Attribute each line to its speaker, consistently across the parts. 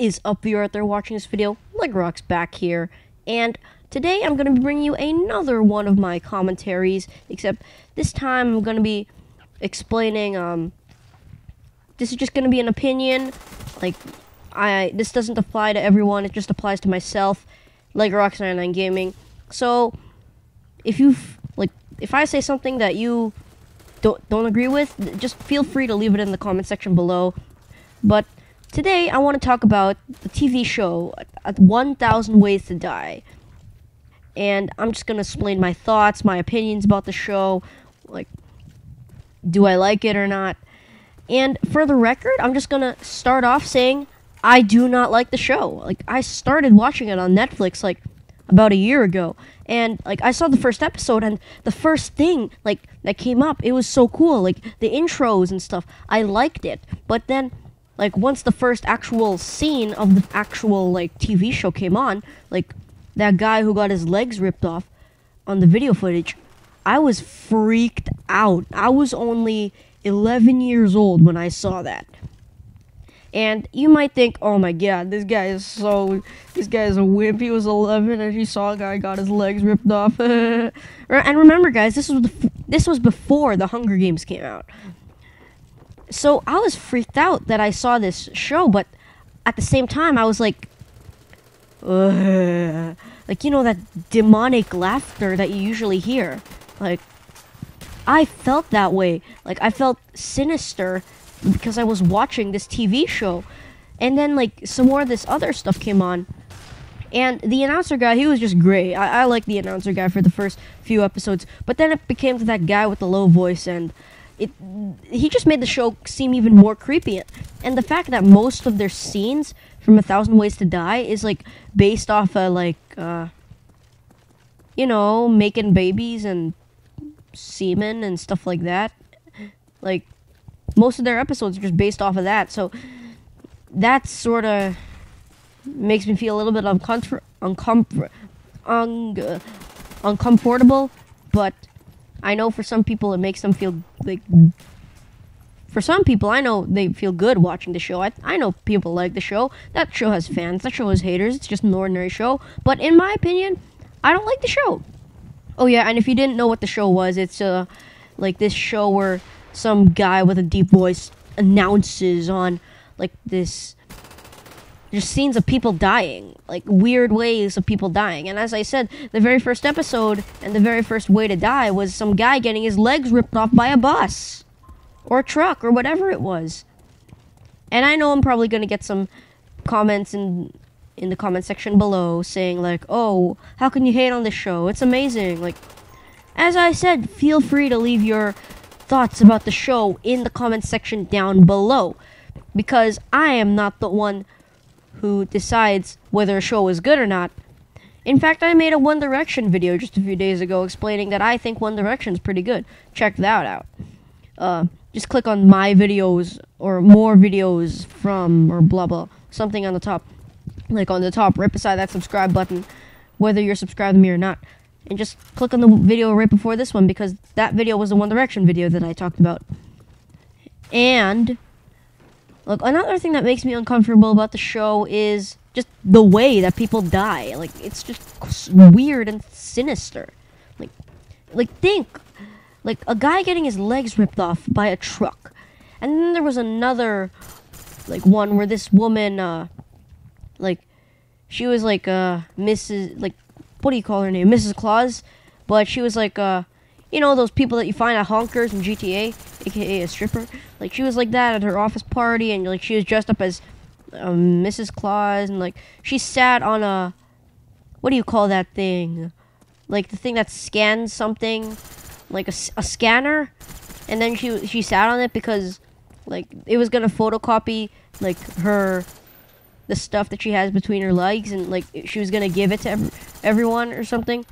Speaker 1: is up, viewer out there watching this video? LegroX back here, and today I'm going to be bringing you another one of my commentaries, except this time I'm going to be explaining, this is just going to be an opinion. Like, this doesn't apply to everyone, it just applies to myself, LegroX99 Gaming. So, if I say something that you don't agree with, just feel free to leave it in the comment section below. But today I want to talk about the TV show 1000 Ways to Die. And I'm just going to explain my thoughts, my opinions about the show, like, do I like it or not? And for the record, I'm just going to start off saying I do not like the show. Like, I started watching it on Netflix, like, about a year ago. And, like, I saw the first episode, and the first thing, like, that came up, it was so cool. Like, the intros and stuff, I liked it. But then, like, once the first actual scene of the actual, like, TV show came on, like, that guy who got his legs ripped off on the video footage, I was freaked out. I was only 11 years old when I saw that. And you might think, oh my god, this guy is a wimp. He was 11 and he saw a guy got his legs ripped off. And remember, guys, this was before the Hunger Games came out. So I was freaked out that I saw this show, but at the same time, I was like, ugh. Like, you know, that demonic laughter that you usually hear. Like, I felt that way. Like, I felt sinister because I was watching this TV show. And then, like, some more of this other stuff came on. And the announcer guy, he was just great. I like the announcer guy for the first few episodes. But then it became to that guy with the low voice, and he just made the show seem even more creepy. And the fact that most of their scenes from 1000 Ways to Die is, like, based off of, like, you know, making babies and semen and stuff like that. Like, most of their episodes are just based off of that. So that sort of makes me feel a little bit uncomfortable. But I know for some people it makes them feel like. For some people, I know they feel good watching the show. I know people like the show. That show has fans. That show has haters. It's just an ordinary show. But in my opinion, I don't like the show. Oh yeah, and if you didn't know what the show was, it's like this show where some guy with a deep voice announces on, like, this, just scenes of people dying, like weird ways of people dying. And as I said, the very first episode and the very first way to die was some guy getting his legs ripped off by a bus or a truck or whatever it was. And I know I'm probably gonna get some comments in the comment section below saying, like, oh, how can you hate on this show? It's amazing. Like, as I said, feel free to leave your thoughts about the show in the comment section down below, because I am not the one who decides whether a show is good or not. In fact, I made a One Direction video just a few days ago explaining that I think One Direction is pretty good. Check that out. Just click on my videos or more videos from or blah blah, something on the top, like on the top right beside that subscribe button, whether you're subscribed to me or not. And just click on the video right before this one, because that video was the One Direction video that I talked about. And, look, another thing that makes me uncomfortable about the show is just the way that people die. Like, it's just weird and sinister. Like think, like, a guy getting his legs ripped off by a truck. And then there was another, like, one where this woman, like, she was, like, Mrs., like, what do you call her name? Mrs. Claus. But she was like, you know, those people that you find at honkers in GTA, aka a stripper. Like, she was like that at her office party, and, like, she was dressed up as Mrs. Claus, and, like, she sat on a, what do you call that thing? Like, the thing that scans something, like a scanner. And then she sat on it because, like, it was gonna photocopy, like, the stuff that she has between her legs, and, like, she was gonna give it to everyone or something.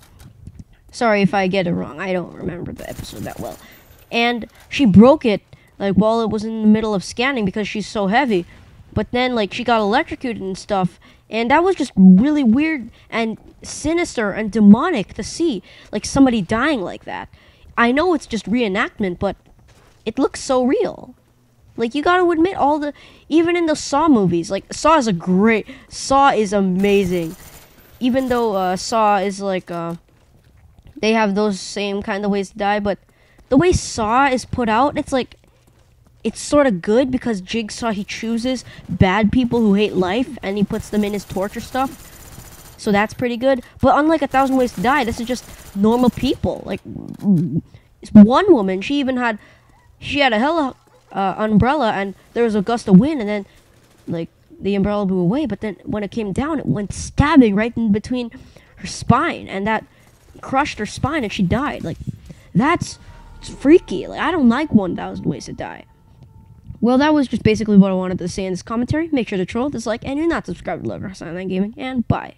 Speaker 1: Sorry if I get it wrong. I don't remember the episode that well. And she broke it, like, while it was in the middle of scanning because she's so heavy. But then, like, she got electrocuted and stuff, and that was just really weird and sinister and demonic to see, like, somebody dying like that. I know it's just reenactment, but it looks so real. Like, you gotta admit, even in the Saw movies, like, Saw is amazing. Even though, Saw is, like, they have those same kind of ways to die, but the way Saw is put out, it's, like, it's sort of good because Jigsaw, he chooses bad people who hate life, and he puts them in his torture stuff. So that's pretty good. But unlike 1,000 Ways to Die, this is just normal people. Like, one woman, she had a hella umbrella, and there was a gust of wind, and then, like, the umbrella blew away. But then when it came down, it went stabbing right in between her spine, and that crushed her spine, and she died. Like, it's freaky. Like, I don't like 1,000 Ways to Die. Well, that was just basically what I wanted to say in this commentary. Make sure to troll, dislike, and do not subscribe to Love Silent Gaming, and bye.